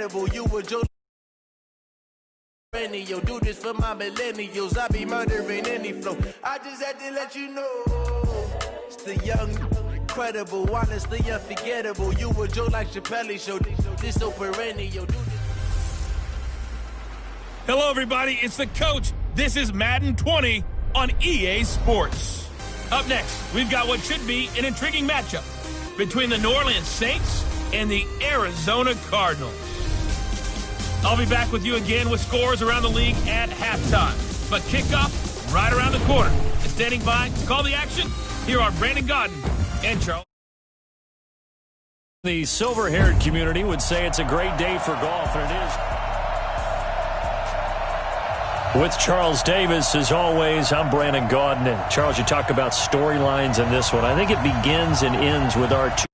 unforgettable. You were Joe. Yo, do this for my millennials. I be murdering any flow. I just had to let you know. It's the young, incredible, honestly unforgettable. You were Joe like Chappelle show. This so perennial. Hello, everybody. It's the coach. This is Madden 20 on EA Sports. Up next, we've got what should be an intriguing matchup between the New Orleans Saints and the Arizona Cardinals. I'll be back with you again with scores around the league at halftime. But kickoff right around the corner. And standing by to call the action, here are Brandon Godden and Charles. The silver-haired community would say it's a great day for golf, and it is. With Charles Davis, as always, I'm Brandon Godden. And Charles, you talk about storylines in this one. I think it begins and ends with our two.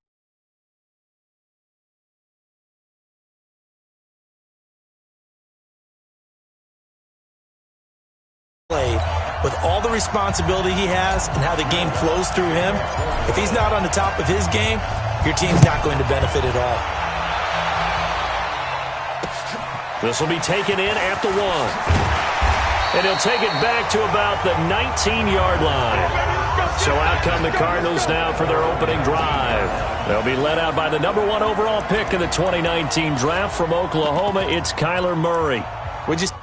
With all the responsibility he has and how the game flows through him, if he's not on the top of his game, your team's not going to benefit at all. This will be taken in at the 1. And he'll take it back to about the 19-yard line. So out come the Cardinals now for their opening drive. They'll be led out by the number 1 overall pick in the 2019 draft from Oklahoma. It's Kyler Murray. We just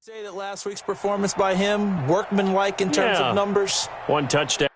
Say that last week's performance by him, workmanlike in terms of numbers. One touchdown.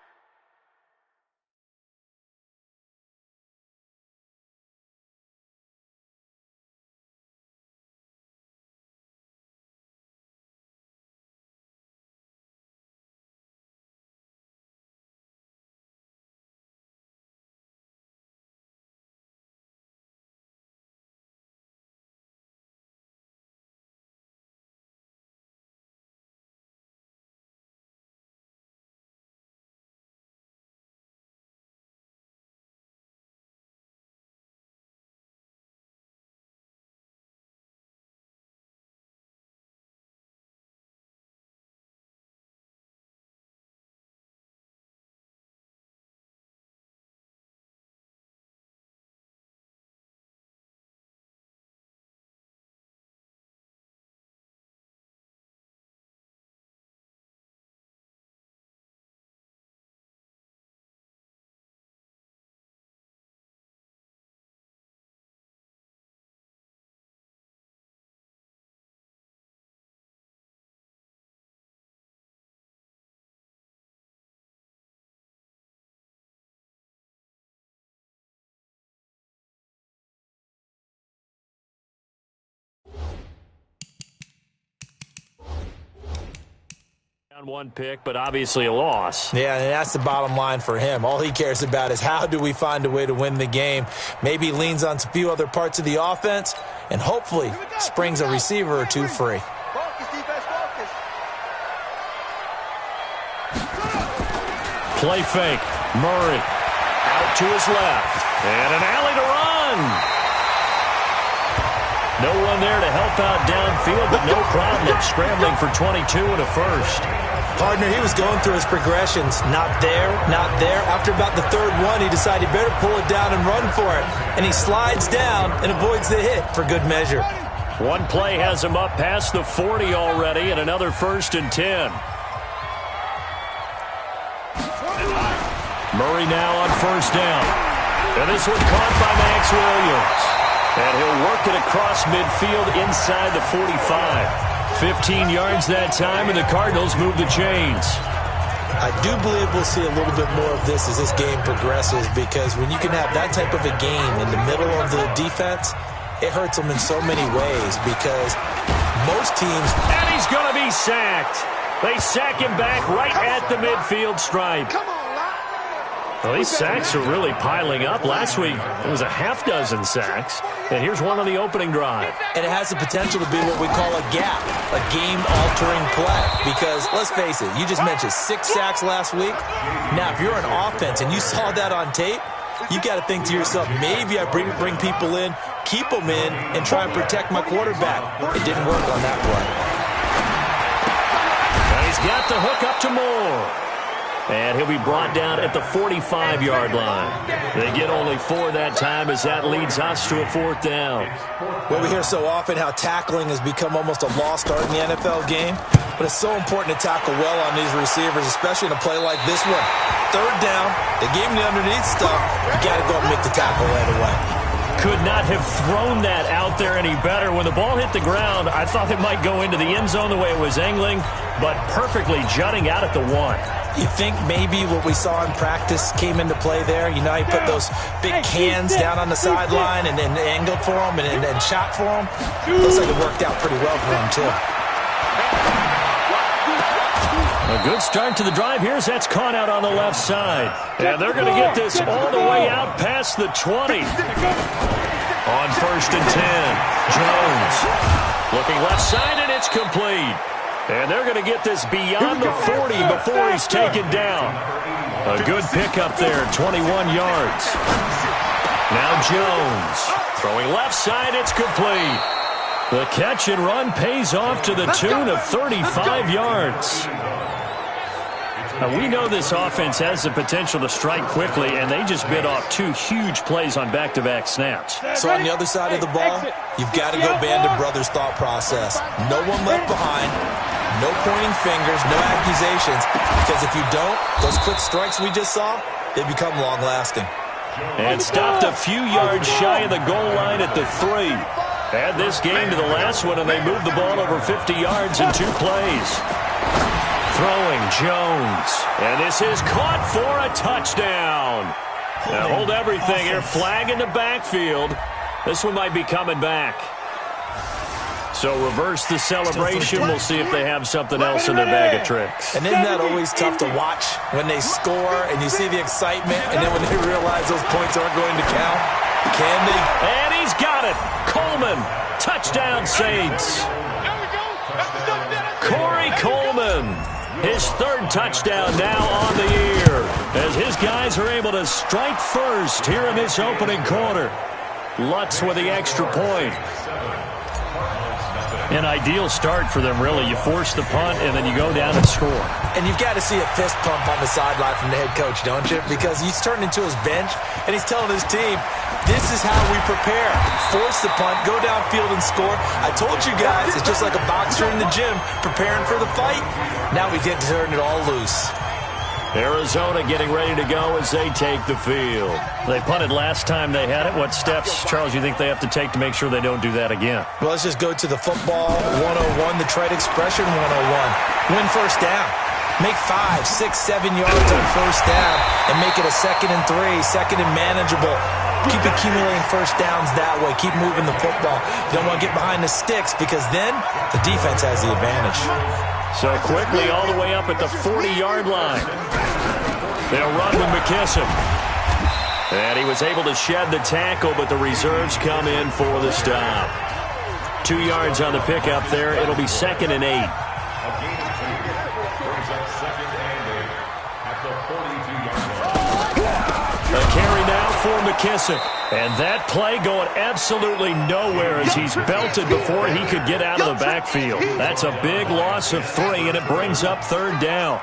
One pick, but obviously a loss. Yeah, and that's the bottom line for him. All he cares about is how do we find a way to win the game. Maybe leans on a few other parts of the offense and hopefully springs a receiver or two free. Play fake. Murray out to his left. And an alley to run. No one there to help out downfield, but no problem scrambling for 22 and a first. Partner, he was going through his progressions. Not there, not there. After about the third one, he decided he better pull it down and run for it. And he slides down and avoids the hit for good measure. One play has him up past the 40 already, and another 1st and 10. Murray now on 1st down. And this one caught by Max Williams. And he'll work it across midfield inside the 45. 15 yards that time, and the Cardinals move the chains. I do believe we'll see a little bit more of this as this game progresses, because when you can have that type of a game in the middle of the defense, it hurts them in so many ways, because most teams... And he's going to be sacked. They sack him back right at the midfield stripe. Well, these sacks are really piling up. Last week, it was a half-dozen sacks. And here's one on the opening drive. And it has the potential to be what we call a gap, a game-altering play. Because, let's face it, you just mentioned 6 sacks last week. Now, if you're an offense and you saw that on tape, you got to think to yourself, maybe I bring people in, keep them in, and try and protect my quarterback. It didn't work on that play. And he's got the hook up to Moore. And he'll be brought down at the 45-yard line. They get only 4 that time as that leads us to a 4th down. Well, we hear so often how tackling has become almost a lost art in the NFL game. But it's so important to tackle well on these receivers, especially in a play like this one. 3rd down, they gave him the underneath stuff. You got to go and make the tackle right away. Could not have thrown that out there any better. When the ball hit the ground, I thought it might go into the end zone the way it was angling, but perfectly jutting out at the 1. You think maybe what we saw in practice came into play there? You know, he put those big cans down on the sideline and then angled for him and shot for him. Looks like it worked out pretty well for him, too. A good start to the drive. Here's that's caught out on the left side. And they're going to get this all the way out past the 20. On 1st and 10, Jones looking left side, and it's complete. And they're going to get this beyond the 40 before he's taken down. A good pickup there, 21 yards. Now Jones throwing left side, it's complete. The catch and run pays off to the tune of 35 yards. Now, we know this offense has the potential to strike quickly, and they just bit off 2 huge plays on back-to-back snaps. So on the other side of the ball, you've got to go band of brothers thought process. No one left behind, no pointing fingers, no accusations, because if you don't, those quick strikes we just saw, they become long-lasting. And stopped a few yards shy of the goal line at the 3. Add this game to the last one, and they moved the ball over 50 yards in 2 plays. Throwing Jones. And this is caught for a touchdown. Now hold everything here. Flag in the backfield. This one might be coming back. So reverse the celebration. We'll see if they have something else in their bag of tricks. And isn't that always tough to watch when they score and you see the excitement, and then when they realize those points aren't going to count? Can they? And he's got it. Coleman. Touchdown, Saints. Corey Coleman. His 3rd touchdown now on the year, as his guys are able to strike first here in this opening quarter. Lutz with the extra point. An ideal start for them, really. You force the punt, and then you go down and score. And you've got to see a fist pump on the sideline from the head coach, don't you? Because he's turned into his bench, and he's telling his team, this is how we prepare. Force the punt, go downfield and score. I told you guys, it's just like a boxer in the gym preparing for the fight. Now we get to turn it all loose. Arizona getting ready to go as they take the field. They punted last time they had it. What steps, Charles, you think they have to take to make sure they don't do that again? Well, let's just go to the football 101, the trade expression 101. Win first down. Make 5, 6, 7 yards on first down and make it a 2nd and 3, 2nd and manageable. Keep accumulating first downs that way. Keep moving the football. You don't want to get behind the sticks because then the defense has the advantage. So quickly all the way up at the 40-yard line. They'll run with McKissick. And he was able to shed the tackle, but the reserves come in for the stop. 2 yards on the pickup there. It'll be 2nd and 8. A carry now for McKissick. And that play going absolutely nowhere as he's belted before he could get out of the backfield. That's a big loss of 3, and it brings up 3rd down.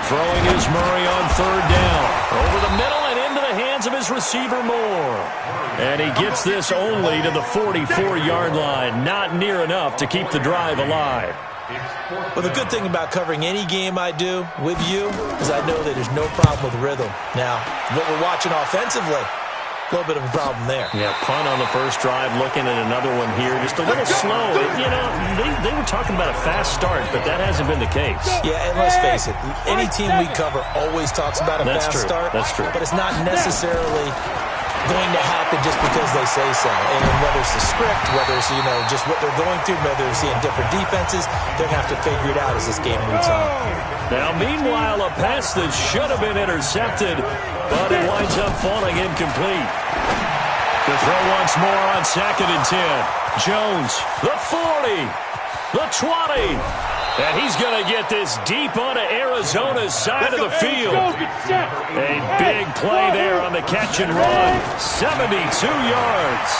Throwing is Murray on 3rd down. Over the middle and into the hands of his receiver Moore. And he gets this only to the 44-yard line. Not near enough to keep the drive alive. Well, the good thing about covering any game I do with you is I know that there's no problem with rhythm. Now, what we're watching offensively, a little bit of a problem there. Yeah, punt on the first drive, looking at another one here. Just a little slow. You know, they were talking about a fast start, but that hasn't been the case. Yeah, and let's face it, any team we cover always talks about a fast start. That's true. But it's not necessarily going to happen just because they say so. And whether it's the script, whether it's, just what they're going through, whether they're seeing different defenses, they're going to have to figure it out as this game moves on. Now, meanwhile, a pass that should have been intercepted, but it winds up falling incomplete. To throw once more on 2nd and 10. Jones, the 40, the 20. And he's going to get this deep onto Arizona's side of the field. A big play there on the catch and run. 72 yards.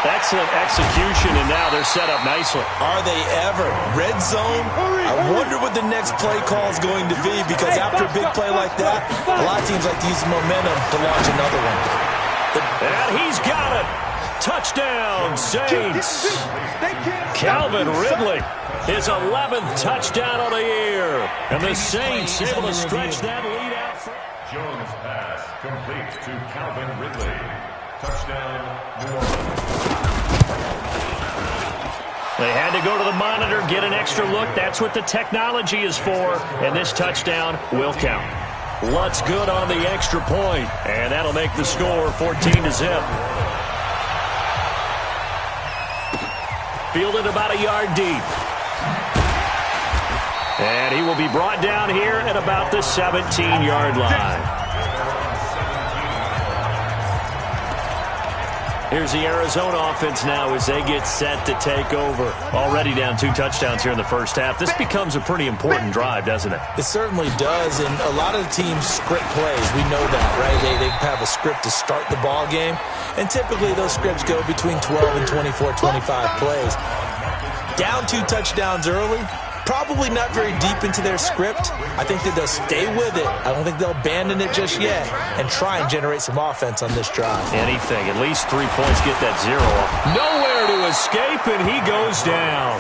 Excellent execution, and now they're set up nicely. Are they ever? Red zone? I wonder what the next play call is going to be, because after a big play like that, a lot of teams like to use momentum to launch another one. And he's got it. Touchdown, Saints. Calvin Ridley, his 11th touchdown of the year. And the Saints able to stretch that lead out. Jones pass complete to Calvin Ridley. Touchdown, New Orleans. They had to go to the monitor, get an extra look. That's what the technology is for. And this touchdown will count. Lutz good on the extra point. And that'll make the score 14-0. Fielded about a yard deep. And he will be brought down here at about the 17-yard line. Here's the Arizona offense now as they get set to take over. Already down 2 touchdowns here in the first half. This becomes a pretty important drive, doesn't it? It certainly does, and a lot of the teams script plays. We know that, right? They have a script to start the ball game, and typically those scripts go between 12 and 24, 25 plays. Down 2 touchdowns early, probably not very deep into their script. I think that they'll stay with it. I don't think they'll abandon it just yet and try and generate some offense on this drive. Anything. At least 3 points, get that 0 up. Nowhere to escape, and he goes down.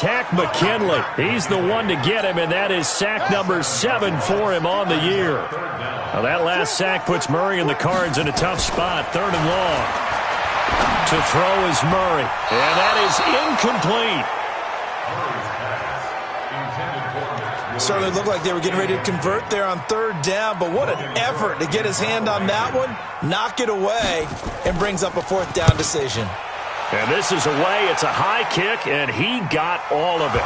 attack McKinley. He's the one to get him, and that is sack number 7 for him on the year. Now that last sack puts Murray and the Cards in a tough spot. 3rd and long. To throw is Murray, and that is incomplete. Certainly looked like they were getting ready to convert there on 3rd down, but what an effort to get his hand on that one, knock it away, and brings up a 4th down decision. And this is away. It's a high kick, and he got all of it.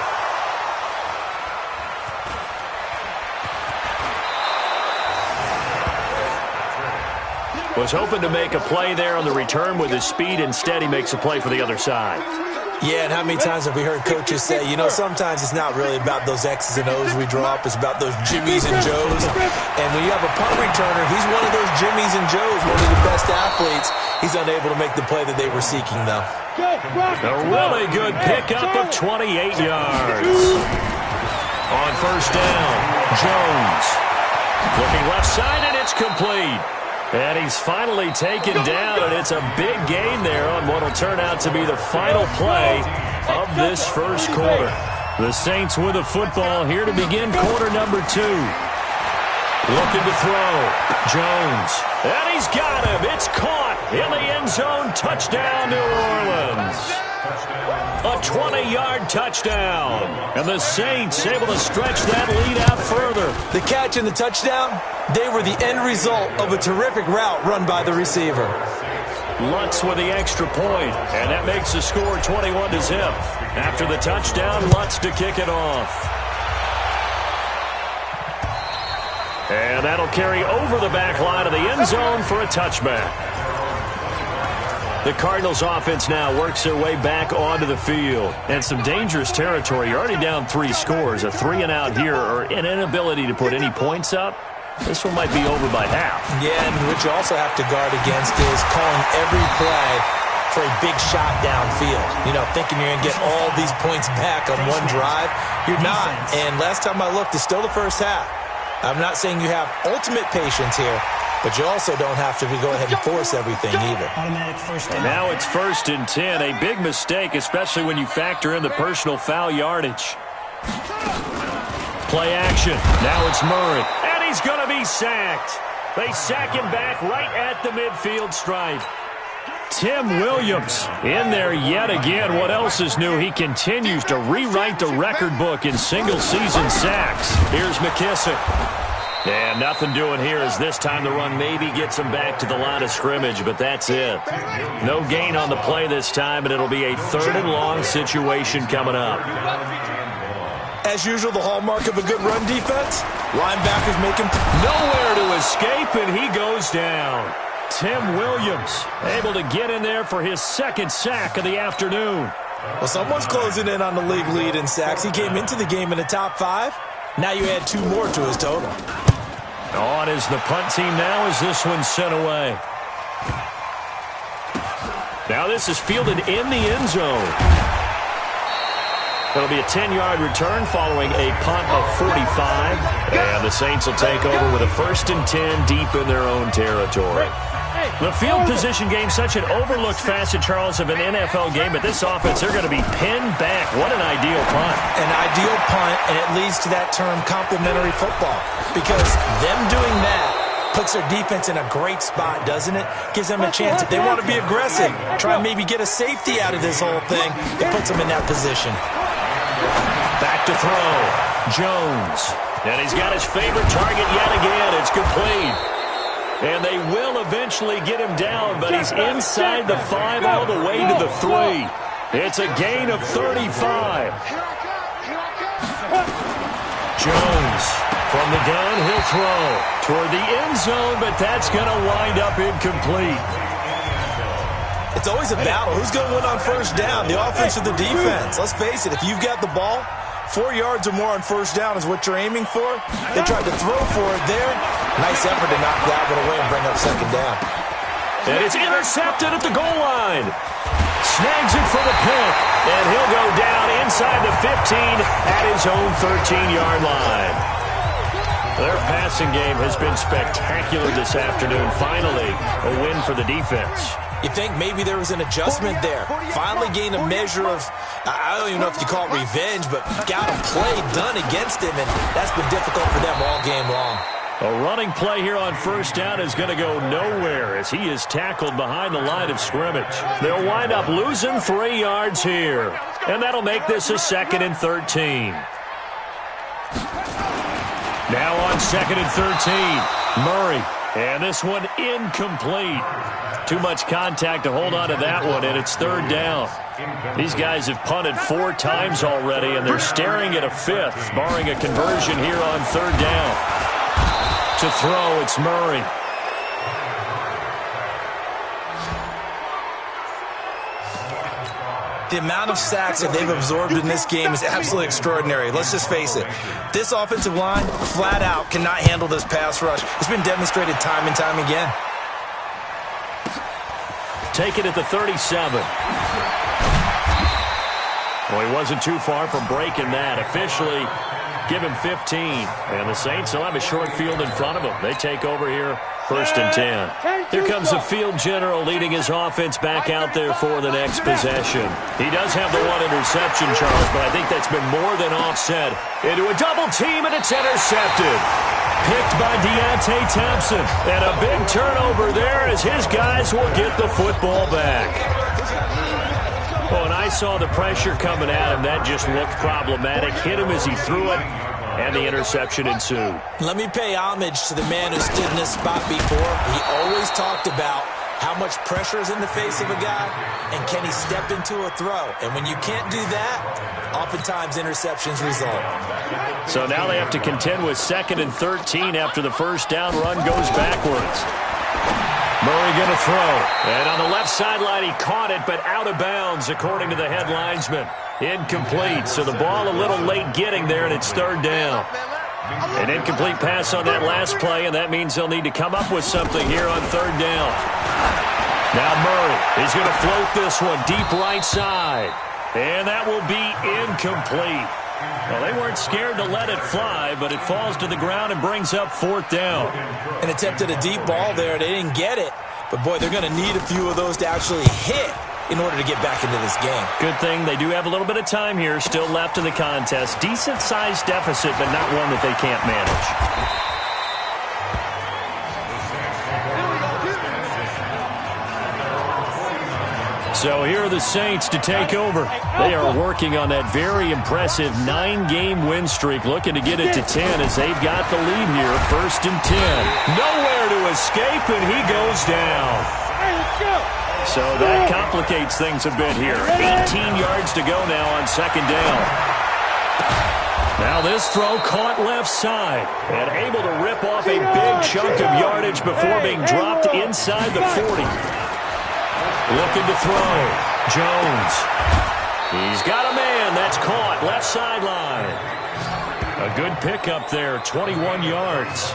Was hoping to make a play there on the return with his speed. Instead, he makes a play for the other side. Yeah, and how many times have we heard coaches say, you know, sometimes it's not really about those X's and O's we draw up. It's about those Jimmies and Joes. And when you have a punt returner, he's one of those Jimmies and Joes, one of the best athletes. He's unable to make the play that they were seeking, though. A really good pickup of 28 yards. On 1st down, Jones. Looking left side, and it's complete. And he's finally taken down, and it's a big gain there on what will turn out to be the final play of this first quarter. The Saints with the football here to begin quarter number 2. Looking to throw. Jones. And he's got him. It's caught in the end zone. Touchdown, New Orleans. A 20-yard touchdown. And the Saints able to stretch that lead out further. The catch and the touchdown, they were the end result of a terrific route run by the receiver. Lutz with the extra point, and that makes the score 21-0. After the touchdown, Lutz to kick it off. And that'll carry over the back line of the end zone for a touchback. The Cardinals offense now works their way back onto the field. And some dangerous territory. You're already down 3 scores. A 3-and-out here or an inability to put any points up. This one might be over by half. Yeah, and what you also have to guard against is calling every play for a big shot downfield. You know, thinking you're going to get all these points back on one drive. You're not. And last time I looked, it's still the first half. I'm not saying you have ultimate patience here, but you also don't have to go ahead and force everything either. Automatic first down. And now it's 1st and 10. A big mistake, especially when you factor in the personal foul yardage. Play action. Now it's Murray. And he's going to be sacked. They sack him back right at the midfield stripe. Tim Williams in there yet again. What else is new? He continues to rewrite the record book in single-season sacks. Here's McKissick. And nothing doing here as this time the run maybe gets him back to the line of scrimmage, but that's it. No gain on the play this time, and it'll be a 3rd and long situation coming up. As usual, the hallmark of a good run defense, linebackers make him nowhere to escape, and he goes down. Tim Williams able to get in there for his 2nd sack of the afternoon. Well, someone's closing in on the league lead in sacks. He came into the game in the top 5. Now you add 2 more to his total. On is the punt team now as this one's sent away. Now this is fielded in the end zone. It'll be a 10-yard return following a punt of 45. And the Saints will take over with a 1st and 10 deep in their own territory. The field position game, such an overlooked facet, Charles, of an NFL game. But this offense, they're going to be pinned back. What an ideal punt. An ideal punt, and it leads to that term complementary football. Because them doing that puts their defense in a great spot, doesn't it? Gives them a chance. If they want to be aggressive, try and maybe get a safety out of this whole thing, it puts them in that position. Back to throw. Jones. And he's got his favorite target yet again. It's complete. And they will eventually get him down, but he's inside the 5 all the way to the 3. It's a gain of 35. Jones from the gun, he'll throw toward the end zone, but that's going to wind up incomplete. It's always a battle. Who's going to win on 1st down, the offense or the defense? Let's face it, if you've got the ball, 4 yards or more on 1st down is what you're aiming for. They tried to throw for it there. Nice effort to knock that one away and bring up 2nd down. And it's intercepted at the goal line. Snags it for the pick. And he'll go down inside the 15 at his own 13-yard line. Their passing game has been spectacular this afternoon. Finally, a win for the defense. You think maybe there was an adjustment there. Finally gained a measure of, I don't even know if you call it revenge, but got a play done against him, and that's been difficult for them all game long. A running play here on first down is going to go nowhere as he is tackled behind the line of scrimmage. They'll wind up losing 3 yards here, and that'll make this a 2nd and 13. Now on 2nd and 13, Murray, and this one incomplete. Too much contact to hold on to that one, and it's 3rd down. These guys have punted 4 times already, and they're staring at a 5th, barring a conversion here on 3rd down. To throw, it's Murray. The amount of sacks that they've absorbed in this game is absolutely extraordinary. Let's just face it. This offensive line, flat out, cannot handle this pass rush. It's been demonstrated time and time again. Take it at the 37. Well, he wasn't too far from breaking that. Officially, give him 15. And the Saints will have a short field in front of them. They take over here, 1st and 10. Here comes the field general leading his offense back out there for the next possession. He does have the 1 interception, Charles, but I think that's been more than offset into a double team, and it's intercepted. Picked by Deontay Thompson. And a big turnover there as his guys will get the football back. Well, and I saw the pressure coming at him. That just looked problematic. Hit him as he threw it, and the interception ensued. Let me pay homage to the man who stood in this spot before. He always talked about how much pressure is in the face of a guy, and can he step into a throw. And when you can't do that, oftentimes interceptions result. So now they have to contend with 2nd and 13 after the first down run goes backwards. Murray going to throw. And on the left sideline, he caught it, but out of bounds, according to the head linesman. Incomplete. So the ball a little late getting there, and it's 3rd down. An incomplete pass on that last play, and that means they'll need to come up with something here on 3rd down. Now Murray is going to float this one deep right side. And that will be incomplete. Well, they weren't scared to let it fly, but it falls to the ground and brings up 4th down. An attempt at a deep ball there. They didn't get it. But, boy, they're going to need a few of those to actually hit in order to get back into this game. Good thing they do have a little bit of time here still left in the contest. Decent-sized deficit, but not one that they can't manage. So here are the Saints to take over. They are working on that very impressive 9-game win streak, looking to get it to 10 as they've got the lead here, 1st and 10. Nowhere to escape, and he goes down. So that complicates things a bit here. 18 yards to go now on 2nd down. Now this throw caught left side and able to rip off a big chunk of yardage before being dropped inside the 40. Looking to throw. Jones. He's got a man. That's caught. Left sideline. A good pickup there. 21 yards.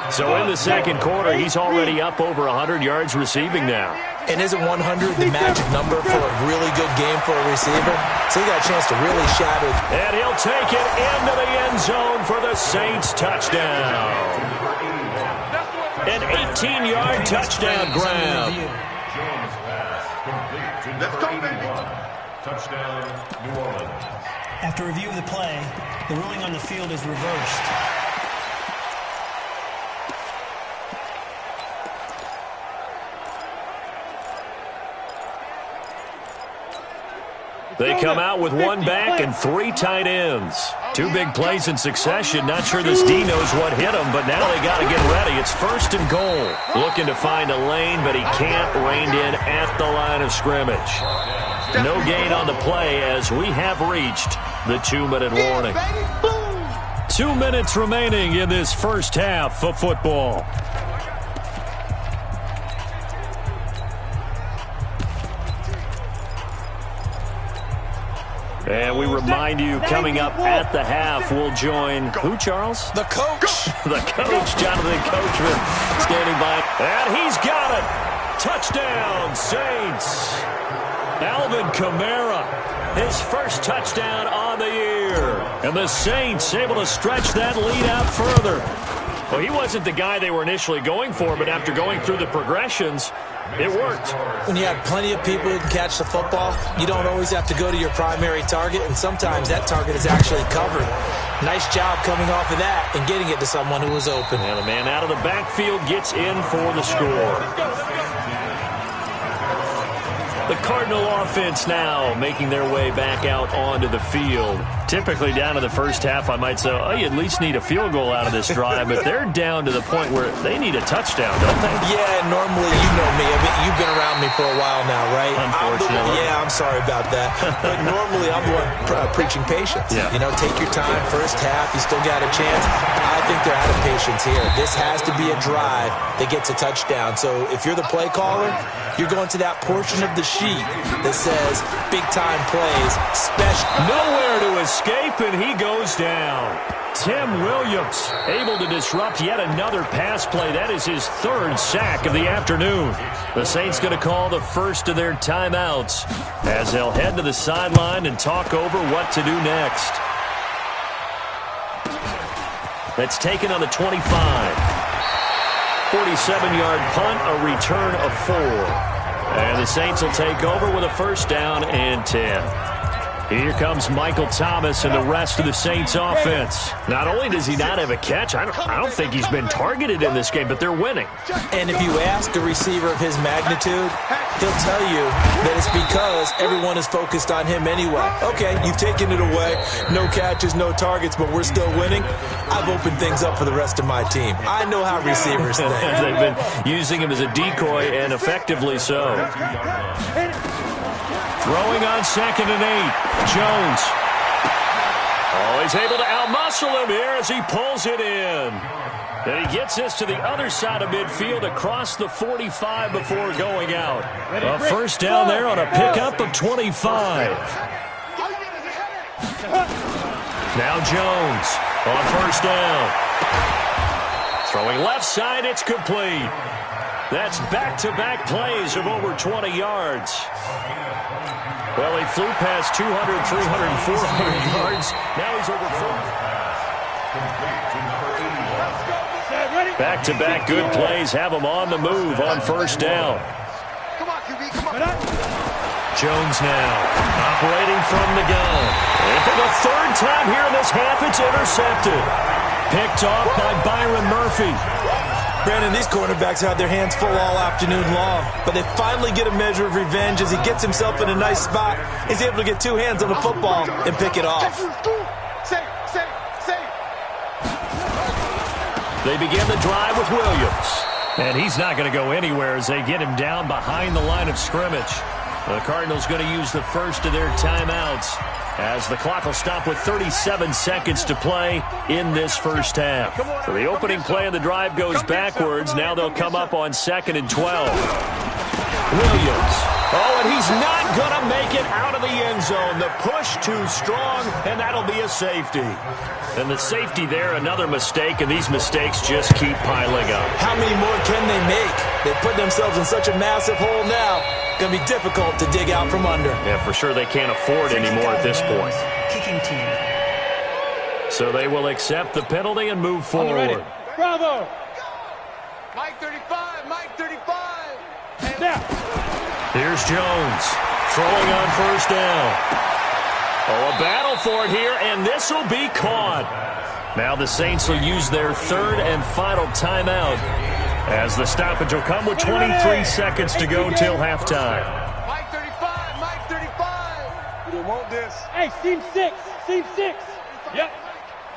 So in the 2nd quarter, he's already up over 100 yards receiving now. And isn't 100 the magic number for a really good game for a receiver? So he got a chance to really shatter. And he'll take it into the end zone for the Saints touchdown. An 18-yard touchdown grab. Jones pass complete to 31. Touchdown, New Orleans. After review of the play, the ruling on the field is reversed. They come out with 1 back and 3 tight ends. 2 big plays in succession. Not sure this D knows what hit him, but now they got to get ready. It's 1st and goal. Looking to find a lane, but he can't. Reined in at the line of scrimmage. No gain on the play as we have reached the 2-minute warning. 2 minutes remaining in this first half of football. And we remind you, coming up at the half, we'll join who, Charles? The coach. The coach, Jonathan Coachman, standing by. And he's got it. Touchdown, Saints. Alvin Kamara, his first touchdown on the year. And the Saints able to stretch that lead out further. Well, he wasn't the guy they were initially going for, but after going through the progressions, It worked. When you have plenty of people who can catch the football, you don't always have to go to your primary target, and sometimes that target is actually covered. Nice job coming off of that and getting it to someone who was open. And the man out of the backfield gets in for the score. The Cardinal offense now making their way back out onto the field. Typically down to the first half, I might say, oh, you at least need a field goal out of this drive, but they're down to the point where they need a touchdown, don't they? Yeah, normally, you know me. I mean, you've been around me for a while now, right? Unfortunately. I'm sorry about that. But normally, I'm the one preaching patience. Yeah. You know, take your time. First half, you still got a chance. I think they're out of patience here. This has to be a drive that gets a touchdown. So if you're the play caller, you're going to that portion of the sheet that says big-time plays, special. Nowhere to escape, and he goes down. Tim Williams able to disrupt yet another pass play. That is his third sack of the afternoon. The Saints going to call the first of their timeouts as they'll head to the sideline and talk over what to do next. That's taken on the 25. 47-yard punt, a return of 4. And the Saints will take over with a first down and 10. Here comes Michael Thomas and the rest of the Saints offense. Not only does he not have a catch, I don't think he's been targeted in this game, but they're winning. And if you ask a receiver of his magnitude, he'll tell you that it's because everyone is focused on him anyway. Okay, you've taken it away. No catches, no targets, but we're still winning. I've opened things up for the rest of my team. I know how receivers think. They've been using him as a decoy, and effectively so. Throwing on 2nd and 8. Jones. Oh, he's able to outmuscle him here as he pulls it in. And he gets this to the other side of midfield across the 45 before going out. A first down there on a pickup of 25. Now Jones on first down. Throwing left side, it's complete. That's back-to-back plays of over 20 yards. Well, he flew past 200, 300, 400 yards. Now he's over 400. Back-to-back good plays have him on the move on first down. Jones now operating from the gun. And for the third time here in this half, it's intercepted. Picked off by Byron Murphy. Brandon, these cornerbacks had their hands full all afternoon long, but they finally get a measure of revenge as he gets himself in a nice spot. He's able to get two hands on the football and pick it off. They begin the drive with Williams. And he's not going to go anywhere as they get him down behind the line of scrimmage. The Cardinals going to use the first of their timeouts as the clock will stop with 37 seconds to play in this first half. So the opening play of the drive goes backwards. Now they'll come up on 2nd and 12. Williams. Oh, and he's not going to make it out of the end zone. The push too strong, and that'll be a safety. And the safety there, another mistake, and these mistakes just keep piling up. How many more can they make? They put themselves in such a massive hole now. Going to be difficult to dig out from under. Yeah, for sure they can't afford anymore at this point. Kicking team. So they will accept the penalty and move forward. Bravo! Mike 35, Mike 35. And now. Here's Jones throwing on first down. Oh, a battle for it here, and this will be caught. Now the Saints will use their third and final timeout as the stoppage will come with 23 seconds to go till halftime. Mike 35, Mike 35. We don't want this. Hey, seam 6, seam 6. Yep.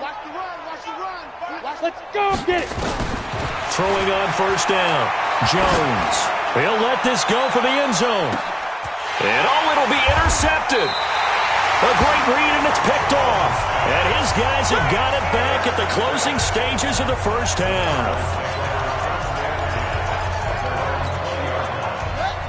Watch the run, watch the run. Let's go, get it. Throwing on first down, Jones. He'll let this go for the end zone. And oh, it'll be intercepted. A great read, and it's picked off. And his guys have got it back at the closing stages of the first half.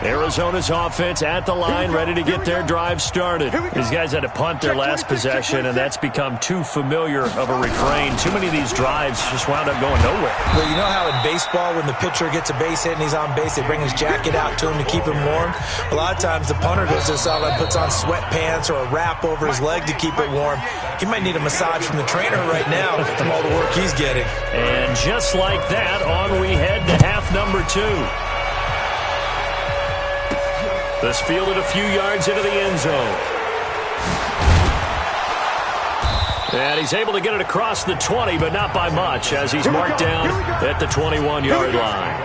Arizona's offense at the line, ready to get their drive started. These guys had to punt their last possession, and that's become too familiar of a refrain. Too many of these drives just wound up going nowhere. Well, you know how in baseball, when the pitcher gets a base hit and he's on base, they bring his jacket out to him to keep him warm? A lot of times the punter goes to the sideline, puts on sweatpants or a wrap over his leg to keep it warm. He might need a massage from the trainer right now from all the work he's getting. And just like that, on we head to half number 2. This fielded a few yards into the end zone. And he's able to get it across the 20, but not by much, as he's marked down at the 21-yard line.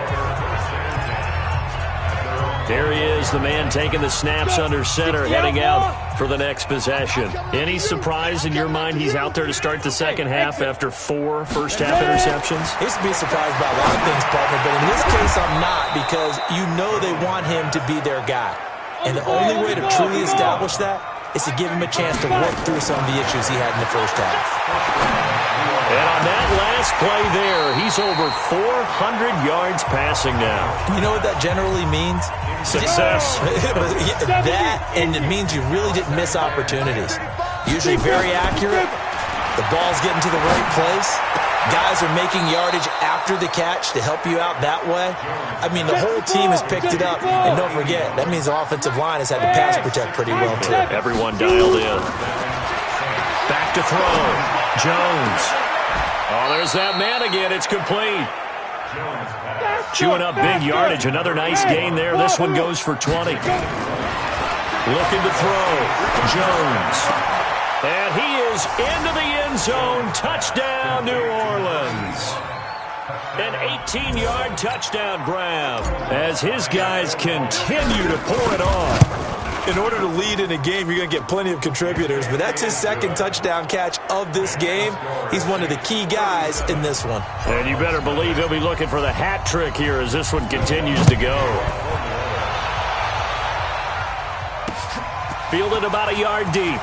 There he is, the man taking the snaps under center, heading out for the next possession. Any surprise in your mind he's out there to start the second half after 4 first-half interceptions? I used to be surprised by a lot of things, partner, but in this case I'm not, because you know they want him to be their guy. And the only way to truly establish that is to give him a chance to work through some of the issues he had in the first half. And on that last play there, he's over 400 yards passing now. You know what that generally means? Success. That, and it means you really didn't miss opportunities. Usually very accurate. The ball's getting to the right place. Guys are making yardage after the catch to help you out that way. I mean, the whole team has picked it up. And don't forget, that means the offensive line has had to pass protect pretty well, too. Everyone dialed in. Back to throw. Jones. Oh, there's that man again. It's complete. Chewing up big yardage. Another nice gain there. This one goes for 20. Looking to throw. Jones. And he is into the end zone. Touchdown, New Orleans. An 18-yard touchdown grab as his guys continue to pour it on. In order to lead in a game, you're going to get plenty of contributors, but that's his second touchdown catch of this game. He's one of the key guys in this one. And you better believe he'll be looking for the hat trick here as this one continues to go. Fielded about a yard deep.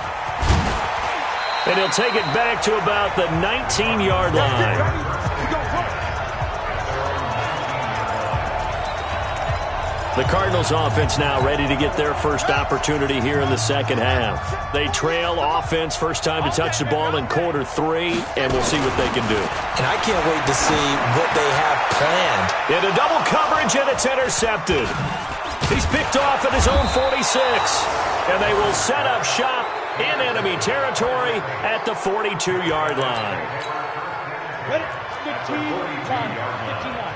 And he'll take it back to about the 19-yard line. The Cardinals offense now ready to get their first opportunity here in the second half. They trail offense first time to touch the ball in quarter 3, and we'll see what they can do. And I can't wait to see what they have planned. Into double coverage, and it's intercepted. He's picked off at his own 46, and they will set up shop in enemy territory at the 42-yard line. 15, 59.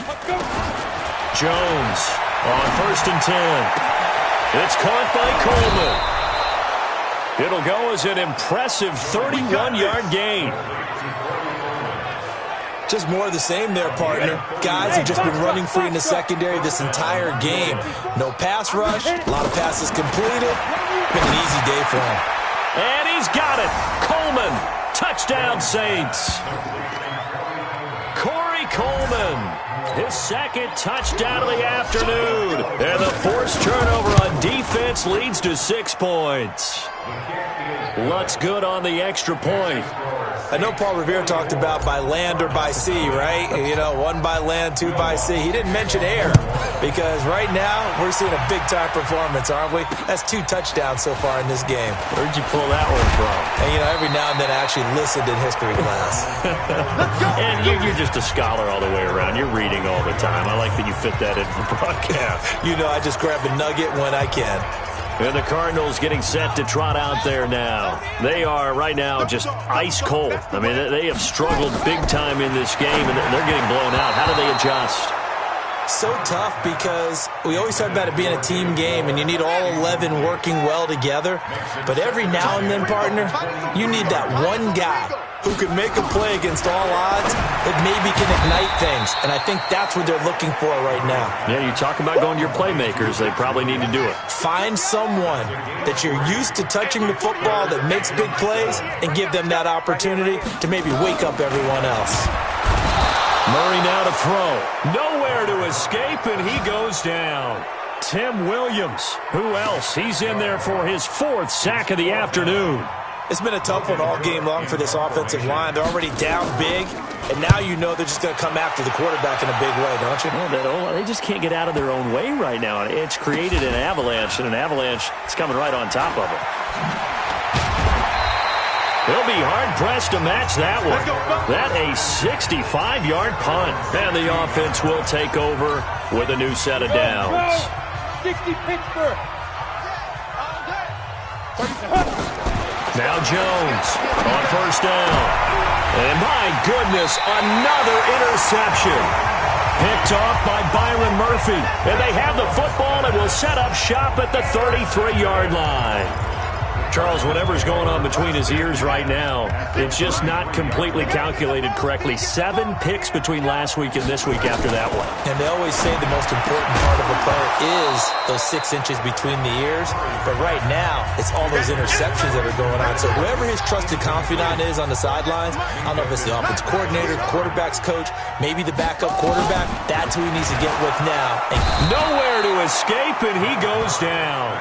Let's go. Jones on 1st and 10. It's caught by Coleman. It'll go as an impressive 31-yard gain. Just more of the same there, partner. Guys have just been running free in the secondary this entire game. No pass rush, a lot of passes completed. Been an easy day for him. And he's got it. Coleman, touchdown Saints. Corey Coleman, his second touchdown of the afternoon. And the forced turnover on defense leads to 6 points. Looks good on the extra point. I know Paul Revere talked about by land or by sea, right? You know, 1 by land, 2 by sea. He didn't mention air because right now we're seeing a big-time performance, aren't we? That's 2 touchdowns so far in this game. Where'd you pull that one from? And, you know, every now and then I actually listened in history class. And you're just a scholar all the way around. You're reading all the time. I like that you fit that into the broadcast. You know, I just grab a nugget when I can. And the Cardinals getting set to trot out there now. They are right now just ice cold. I mean, they have struggled big time in this game, and they're getting blown out. How do they adjust? So tough because we always talk about it being a team game, and you need all 11 working well together. But every now and then, partner, you need that one guy who can make a play against all odds that maybe can ignite things. And I think that's what they're looking for right now. Yeah, you talk about going to your playmakers. They probably need to do it. Find someone that you're used to touching the football that makes big plays and give them that opportunity to maybe wake up everyone else. Murray now to throw. Nowhere to escape, and he goes down. Tim Williams. Who else? He's in there for his 4th sack of the afternoon. It's been a tough one all game long for this offensive line. They're already down big, and now you know they're just going to come after the quarterback in a big way, don't you? Well, they just can't get out of their own way right now. It's created an avalanche, and an avalanche is coming right on top of them. They'll be hard-pressed to match that one. That a 65-yard punt. And the offense will take over with a new set of downs. 60 Pittsburgh. Now Jones on 1st down. And my goodness, another interception. Picked off by Byron Murphy. And they have the football and will set up shop at the 33-yard line. Charles, whatever's going on between his ears right now, it's just not completely calculated correctly. 7 picks between last week and this week after that one. And they always say the most important part of a player is those 6 inches between the ears. But right now, it's all those interceptions that are going on. So whoever his trusted confidant is on the sidelines, I don't know if it's the offense coordinator, quarterback's coach, maybe the backup quarterback, that's who he needs to get with now. And nowhere to escape, and he goes down.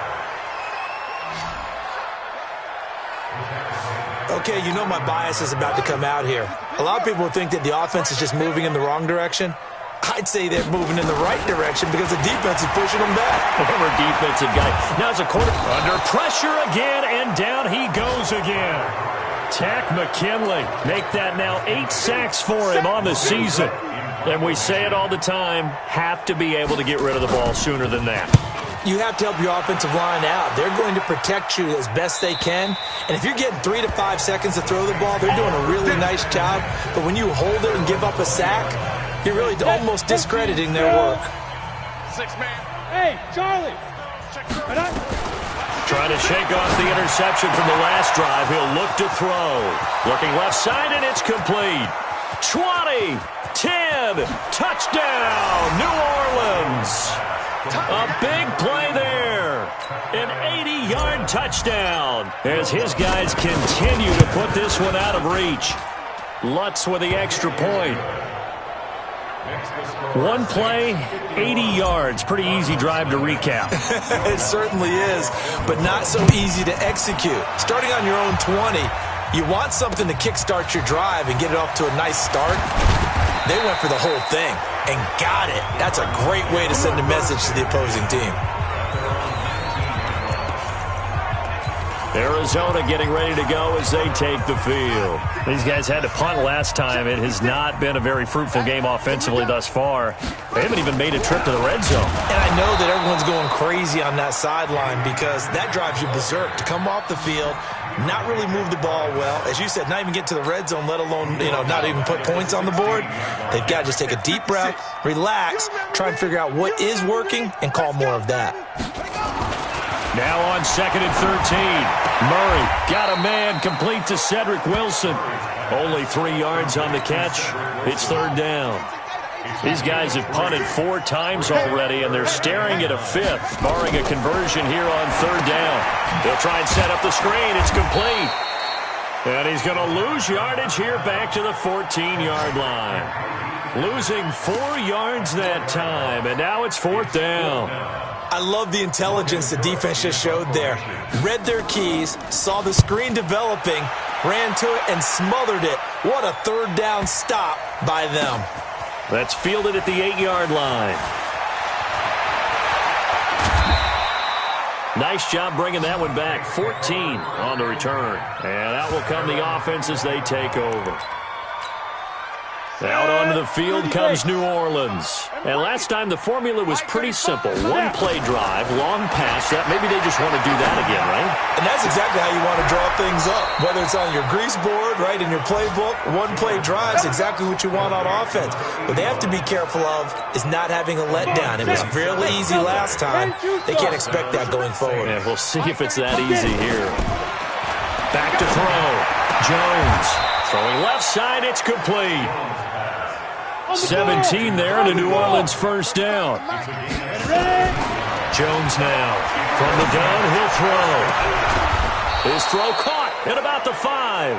Okay, you know my bias is about to come out here. A lot of people think that the offense is just moving in the wrong direction. I'd say they're moving in the right direction because the defense is pushing them back. Former defensive guy. Now it's a quarter under pressure again, and down he goes again. Tack McKinley. Make that now 8 sacks for him on the season. And we say it all the time, have to be able to get rid of the ball sooner than that. You have to help your offensive line out. They're going to protect you as best they can. And if you're getting 3 to 5 seconds to throw the ball, they're doing a really nice job. But when you hold it and give up a sack, you're really almost discrediting their work. 6-man. Hey, Charlie. Trying to shake off the interception from the last drive. He'll look to throw. Looking left side, and it's complete. 20, 10, touchdown, New Orleans. A big play there. An 80-yard touchdown as his guys continue to put this one out of reach. Lutz with the extra point. One play, 80 yards. Pretty easy drive to recap. It certainly is, but not so easy to execute. Starting on your own 20, you want something to kickstart your drive and get it off to a nice start. They went for the whole thing and got it. That's a great way to send a message to the opposing team. Arizona getting ready to go as they take the field. These guys had to punt last time. It has not been a very fruitful game offensively thus far. They haven't even made a trip to the red zone. And I know that everyone's going crazy on that sideline because that drives you berserk to come off the field, not really move the ball well. As you said, not even get to the red zone, let alone, not even put points on the board. They've got to just take a deep breath, relax, try and figure out what is working, and call more of that. Now on 2nd and 13. Murray got a man complete to Cedric Wilson. Only 3 yards on the catch. It's 3rd down. These guys have punted 4 times already, and they're staring at a 5th, barring a conversion here on 3rd down. They'll try and set up the screen. It's complete. And he's going to lose yardage here back to the 14-yard line. Losing 4 yards that time, and now it's 4th down. I love the intelligence the defense just showed there. Read their keys, saw the screen developing, ran to it, and smothered it. What a 3rd down stop by them. That's fielded at the 8-yard line. Nice job bringing that one back. 14 on the return. And out will come the offense as they take over. Out onto the field comes New Orleans. And last time the formula was pretty simple. 1-play drive, long pass. Maybe they just want to do that again, right? And that's exactly how you want to draw things up. Whether it's on your grease board, right, in your playbook, 1-play drive is exactly what you want on offense. What they have to be careful of is not having a letdown. It was really easy last time. They can't expect that going forward. Yeah, we'll see if it's that easy here. Back to throw. Jones throwing left side. It's complete. 17 there and a New Orleans 1st down. Jones now from the gun. He'll throw. His throw caught at about the 5.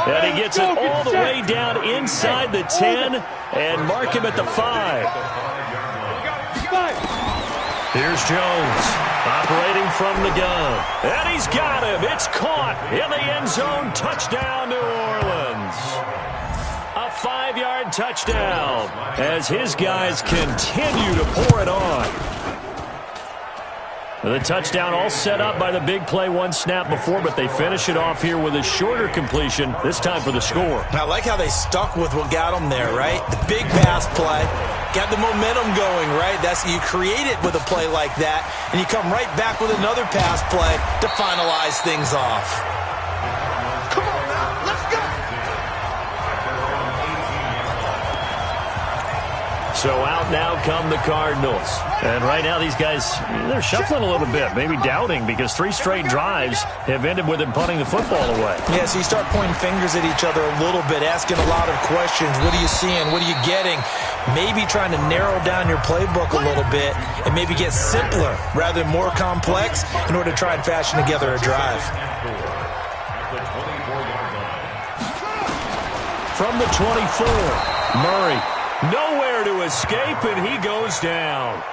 And he gets it all the way down inside the 10 and mark him at the 5. Here's Jones operating from the gun. And he's got him. It's caught in the end zone. Touchdown, New Orleans. A 5-yard touchdown as his guys continue to pour it on. The touchdown all set up by the big play 1 snap before, but they finish it off here with a shorter completion, this time for the score. I like how they stuck with what got them there, right? The big pass play, got the momentum going, right? You create it with a play like that, and you come right back with another pass play to finalize things off. Come on now, let's go. So out now come the Cardinals. And right now these guys, they're shuffling a little bit, maybe doubting, because 3 straight drives have ended with them punting the football away. Yeah, so you start pointing fingers at each other a little bit, asking a lot of questions. What are you seeing? What are you getting? Maybe trying to narrow down your playbook a little bit and maybe get simpler rather than more complex in order to try and fashion together a drive. From the 24, Murray. Nowhere to escape, and he goes down.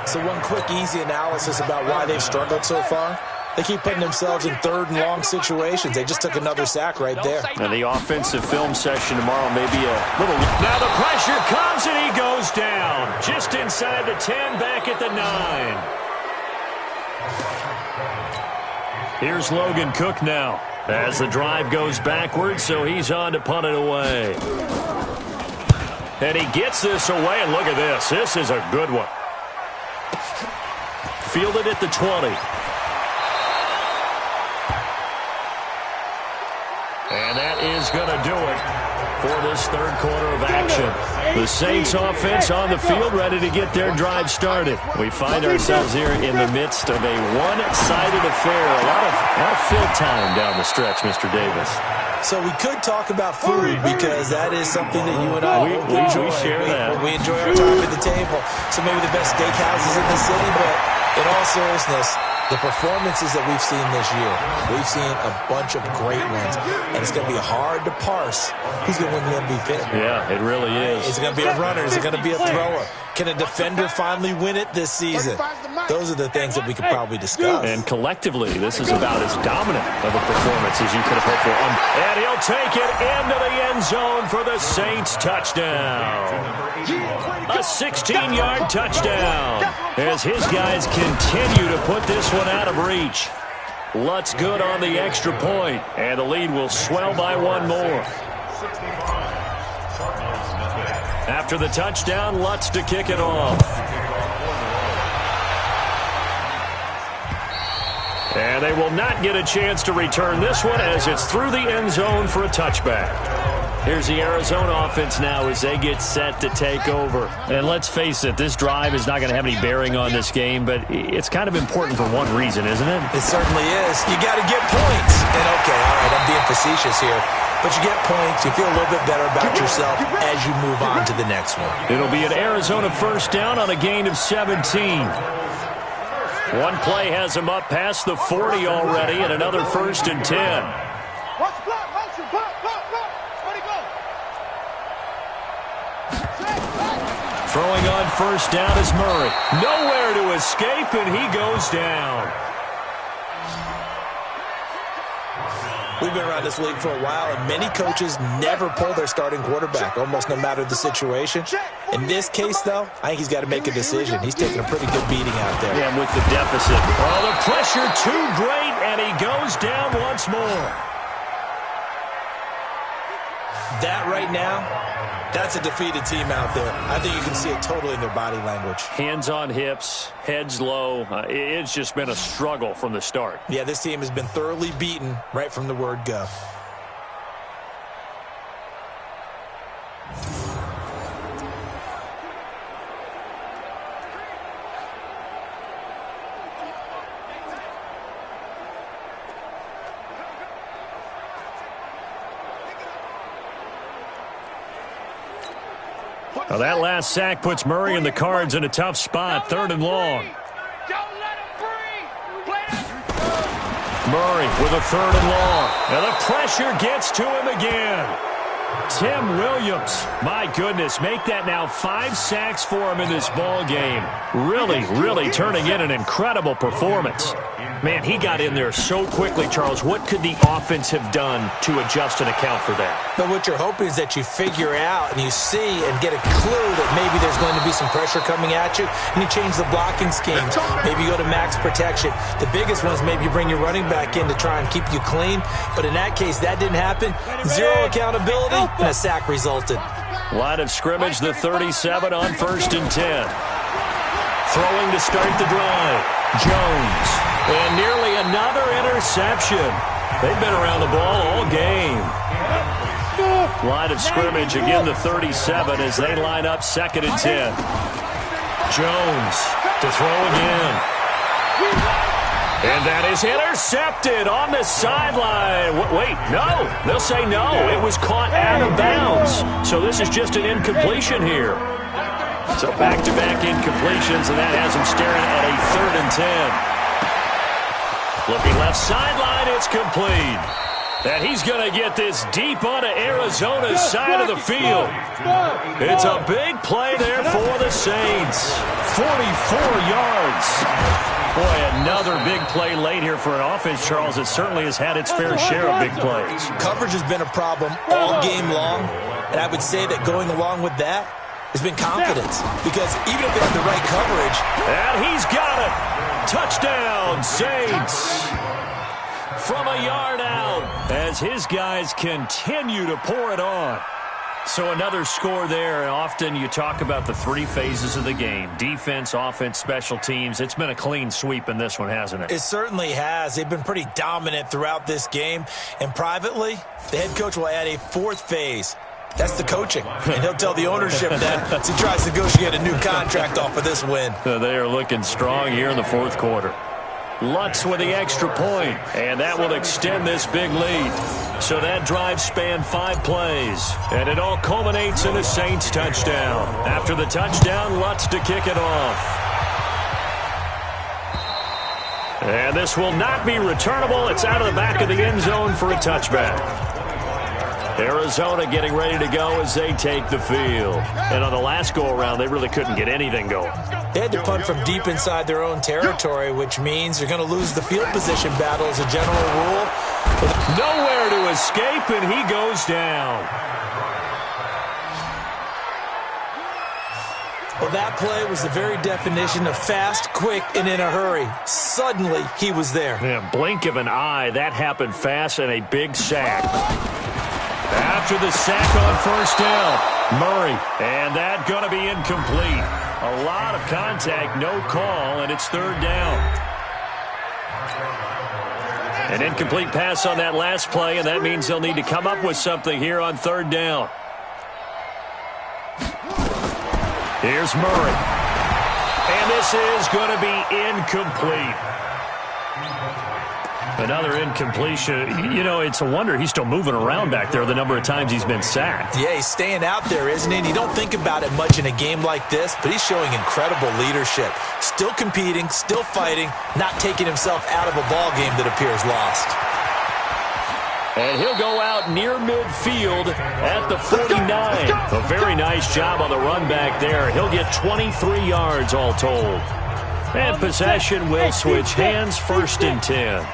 So one quick, easy analysis about why they've struggled so far. They keep putting themselves in 3rd and long situations. They just took another sack right there. And the offensive film session tomorrow may be a little... Now the pressure comes, and he goes down. Just inside the 10, back at the 9. Here's Logan Cook now, as the drive goes backwards, so he's on to punt it away. And he gets this away, and look at this. This is a good one. Fielded at the 20. And that is going to do it for this 3rd quarter of action. The Saints offense on the field, ready to get their drive started. We find ourselves here in the midst of a one-sided affair. A lot of fill time down the stretch, Mr. Davis. So we could talk about food because that is something that you and I enjoy. We share that. We enjoy our time at the table. So maybe the best steakhouses in the city, but in all seriousness, the performances that we've seen this year, we've seen a bunch of great ones, and it's going to be hard to parse who's going to win the MVP. Yeah, it really is. Is it going to be a runner? Is it going to be a thrower? Can a defender finally win it this season? Those are the things that we could probably discuss. And collectively, this is about as dominant of a performance as you could have hoped for. And he'll take it into the end zone for the Saints touchdown. A 16-yard touchdown as his guys continue to put this one out of reach. Lutz good on the extra point, and the lead will swell by 1 more. After the touchdown, Lutz to kick it off. And they will not get a chance to return this one as it's through the end zone for a touchback. Here's the Arizona offense now as they get set to take over. And let's face it, this drive is not going to have any bearing on this game, but it's kind of important for one reason, isn't it? It certainly is. You got to get points. And okay, all right, I'm being facetious here. But you get points, you feel a little bit better about yourself as you move on to the next one. It'll be an Arizona first down on a gain of 17. One play has him up past the 40 already, and another 1st and 10. Throwing on first down is Murray. Nowhere to escape, and he goes down. We've been around this league for a while, and many coaches never pull their starting quarterback, almost no matter the situation. In this case, though, I think he's got to make a decision. He's taking a pretty good beating out there. Yeah, with the deficit. Oh, the pressure too great, and he goes down once more. That right now, that's a defeated team out there. I think you can see it totally in their body language. Hands on hips, heads low. It's just been a struggle from the start. Yeah, this team has been thoroughly beaten right from the word go. Well, that last sack puts Murray and the Cards in a tough spot, 3rd and long. Murray with a 3rd and long. And the pressure gets to him again. Tim Williams, my goodness, make that now 5 sacks for him in this ball game. Really turning in an incredible performance. Man, he got in there so quickly, Charles. What could the offense have done to adjust and account for that? But what you're hoping is that you figure out and you see and get a clue that maybe there's going to be some pressure coming at you, and you change the blocking schemes. Maybe you go to max protection. The biggest one is maybe you bring your running back in to try and keep you clean. But in that case, that didn't happen. 0 accountability, and a sack resulted. Line of scrimmage, the 37 on 1st and 10. Throwing to start the drive. Jones. And nearly another interception. They've been around the ball all game. Line of scrimmage, again the 37 as they line up 2nd and 10. Jones to throw again. And that is intercepted on the sideline. Wait, no. They'll say no. It was caught out of bounds. So this is just an incompletion here. So back-to-back incompletions, and that has him staring at a 3rd and 10. Looking left sideline, it's complete. And he's going to get this deep onto Arizona's side of the field. It's a big play there for the Saints. 44 yards. Boy, another big play late here for an offense, Charles. It certainly has had its fair share of big plays. Coverage has been a problem all game long, and I would say that going along with that has been confidence. Because even if they have the right coverage... And he's got it. Touchdown, Saints. From a yard out as his guys continue to pour it on. So another score there, and often you talk about the 3 phases of the game. Defense, offense, special teams. It's been a clean sweep in this one, hasn't it? It certainly has. They've been pretty dominant throughout this game. And privately, the head coach will add a 4th phase. That's the coaching. And he'll tell the ownership that as he tries to negotiate a new contract off of this win. They are looking strong here in the 4th quarter. Lutz with the extra point, and that will extend this big lead. So that drive spanned 5 plays, and it all culminates in a Saints touchdown. After the touchdown, Lutz to kick it off. And this will not be returnable. It's out of the back of the end zone for a touchback. Arizona getting ready to go as they take the field. And on the last go-around, they really couldn't get anything going. They had to punt from deep inside their own territory, which means they're going to lose the field position battle as a general rule. Nowhere to escape, and he goes down. Well, that play was the very definition of fast, quick, and in a hurry. Suddenly, he was there. Man, blink of an eye, that happened fast, and a big sack. After the sack on 1st down, Murray, and that going to be incomplete. A lot of contact, no call, and it's 3rd down. An incomplete pass on that last play, and that means they'll need to come up with something here on 3rd down. Here's Murray. And this is going to be incomplete. Another incompletion. You know, it's a wonder he's still moving around back there the number of times he's been sacked. Yeah, he's staying out there, isn't he? And you don't think about it much in a game like this, but he's showing incredible leadership. Still competing, still fighting, not taking himself out of a ball game that appears lost. And he'll go out near midfield at the 49. A very nice job on the run back there. He'll get 23 yards all told. And possession will switch hands, 1st and 10.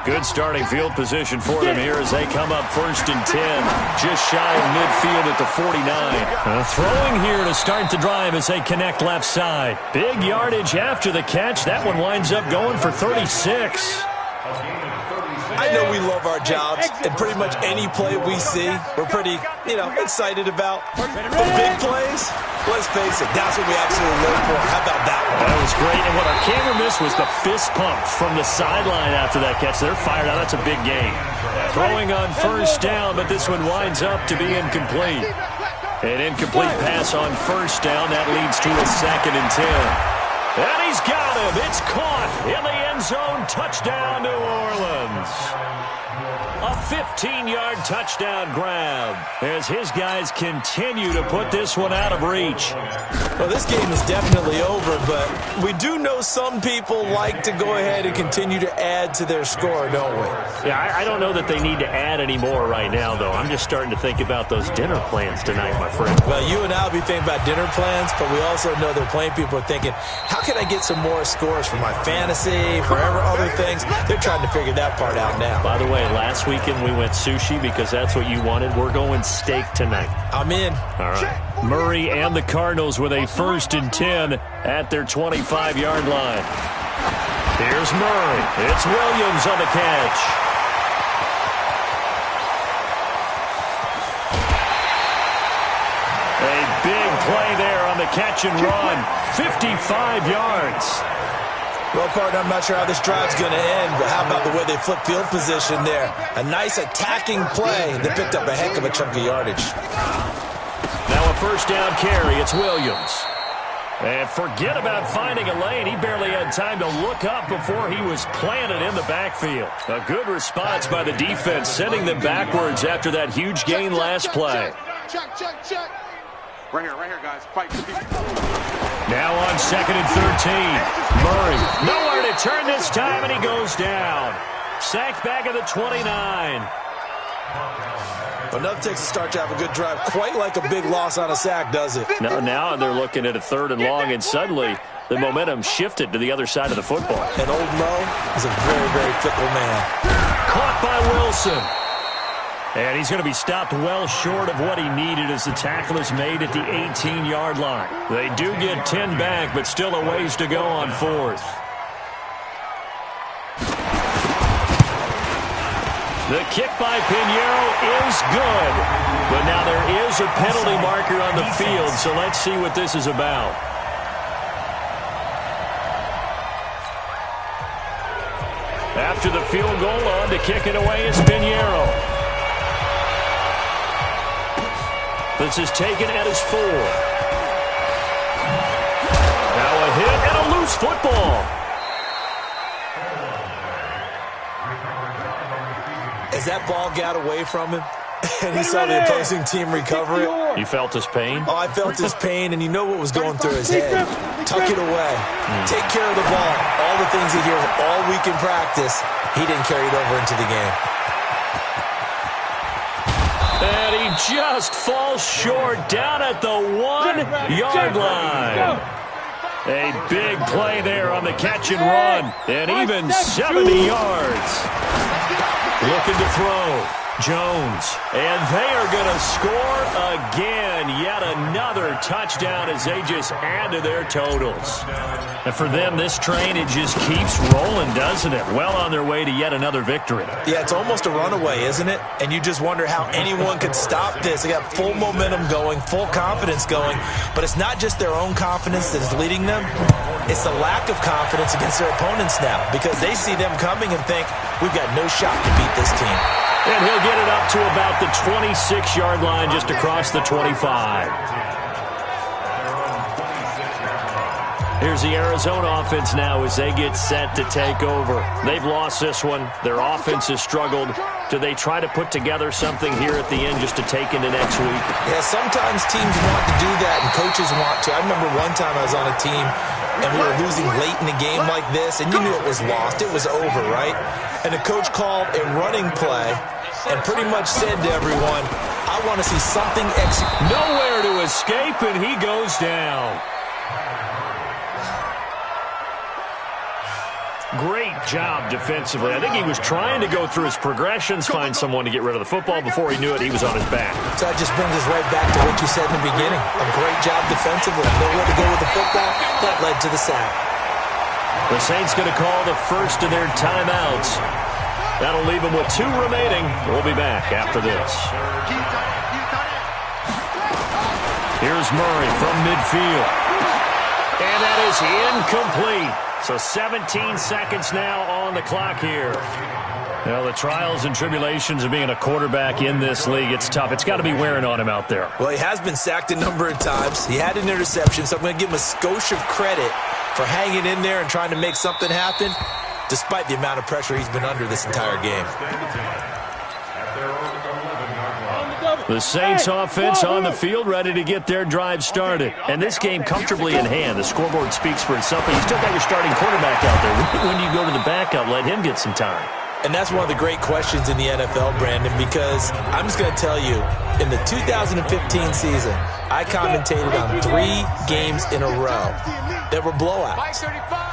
Good starting field position for them here as they come up 1st and 10. Just shy of midfield at the 49. Throwing here to start the drive as they connect left side. Big yardage after the catch. That one winds up going for 36. I know we love our jobs, and pretty much any play we see, we're pretty, excited about. But big plays, let's face it, that's what we absolutely live for. How about that one? That was great, and what our camera missed was the fist pump from the sideline after that catch. They're fired out. That's a big game. Throwing on 1st down, but this one winds up to be incomplete. An incomplete pass on 1st down. That leads to a 2nd and 10. And he's got him. It's caught in the end zone. Touchdown, New Orleans. A 15-yard touchdown grab as his guys continue to put this one out of reach. Well, this game is definitely over, but we do know some people like to go ahead and continue to add to their score, don't we? Yeah, I don't know that they need to add any more right now, though. I'm just starting to think about those dinner plans tonight, my friend. Well, you and I will be thinking about dinner plans, but we also know that plenty of people are thinking, how can I get some more scores for my fantasy, for other things? They're trying to figure that part out now. By the way, last weekend we went sushi because that's what you wanted. We're going steak tonight. I'm in. All right. Murray and the Cardinals with a 1st and 10 at their 25-yard line. Here's Murray. It's Williams on the catch. A big play there on the catch and run. 55 yards. Well, partner, I'm not sure how this drive's going to end, but how about the way they flip field position there? A nice attacking play that picked up a heck of a chunk of yardage. Now a first down carry. It's Williams. And forget about finding a lane. He barely had time to look up before he was planted in the backfield. A good response by the defense, sending them backwards after that huge gain last play. Check. Right here, guys. Fight. Now on 2nd and 13. Murray, nowhere to turn this time, and he goes down. Sacked back at the 29. Enough takes to start to have a good drive. Quite like a big loss on a sack, does it? Now they're looking at a 3rd and long, and suddenly the momentum shifted to the other side of the football. And old Mo is a very, very fickle man. Caught by Wilson. And he's going to be stopped well short of what he needed as the tackle is made at the 18-yard line. They do get 10 back, but still a ways to go on 4th. The kick by Pinheiro is good. But now there is a penalty marker on the field, so let's see what this is about. After the field goal, on to kick it away is Pinheiro. This is taken at his 4. Now a hit and a loose football. As that ball got away from him, and he saw the opposing team recover it. You felt his pain? Oh, I felt his pain, and you know what was going through his head. Tuck it away. Take care of the ball. All the things he hears all week in practice, he didn't carry it over into the game. And he just falls short down at the 1-yard line. A big play there on the catch and run, and even 70 yards. Looking to throw. Jones. And they are going to score again. Yet another touchdown as they just add to their totals. And for them, this train, it just keeps rolling, doesn't it? Well on their way to yet another victory. Yeah, it's almost a runaway, isn't it? And you just wonder how anyone could stop this. They got full momentum going, full confidence going. But it's not just their own confidence that's leading them. It's the lack of confidence against their opponents now, because they see them coming and think, we've got no shot to beat this team. And he'll get it up to about the 26-yard line, just across the 25. Here's the Arizona offense now as they get set to take over. They've lost this one. Their offense has struggled. Do they try to put together something here at the end just to take into next week? Yeah, sometimes teams want to do that and coaches want to. I remember one time I was on a team and we were losing late in a game like this, and you knew it was lost. It was over, right? And the coach called a running play and pretty much said to everyone, I want to see something execute. Nowhere to escape, and he goes down. Great job defensively. I think he was trying to go through his progressions, find someone to get rid of the football. Before he knew it, he was on his back. So that just brings us right back to what you said in the beginning. A great job defensively. Nowhere to go with the football. That led to the sack. The Saints going to call the first of their timeouts. That'll leave them with 2 remaining. We'll be back after this. Here's Murray from midfield. And that is incomplete. So 17 seconds now on the clock here. Well, the trials and tribulations of being a quarterback in this league, it's tough. It's got to be wearing on him out there. Well, he has been sacked a number of times. He had an interception, so I'm going to give him a skosh of credit for hanging in there and trying to make something happen, despite the amount of pressure he's been under this entire game. The Saints offense on the field, ready to get their drive started. And this game comfortably in hand. The scoreboard speaks for itself, but you still got your starting quarterback out there. When do you go to the backup, let him get some time? And that's one of the great questions in the NFL, Brandon, because I'm just going to tell you, in the 2015 season, I commentated on 3 games in a row that were blowouts.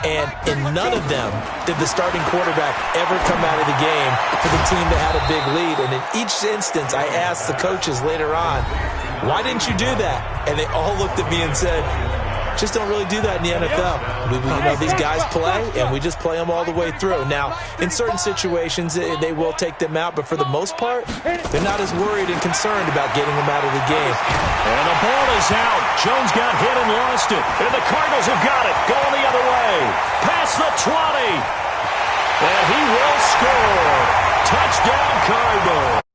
And in none of them did the starting quarterback ever come out of the game for the team that had a big lead. And in each instance, I asked the coaches later on, why didn't you do that? And they all looked at me and said, just don't really do that in the NFL. These guys play, and we just play them all the way through. Now, in certain situations, they will take them out, but for the most part, they're not as worried and concerned about getting them out of the game. And the ball is out. Jones got hit and lost it. And the Cardinals have got it. Going the other way. Pass across the 20. And he will score. Touchdown, Cardinals.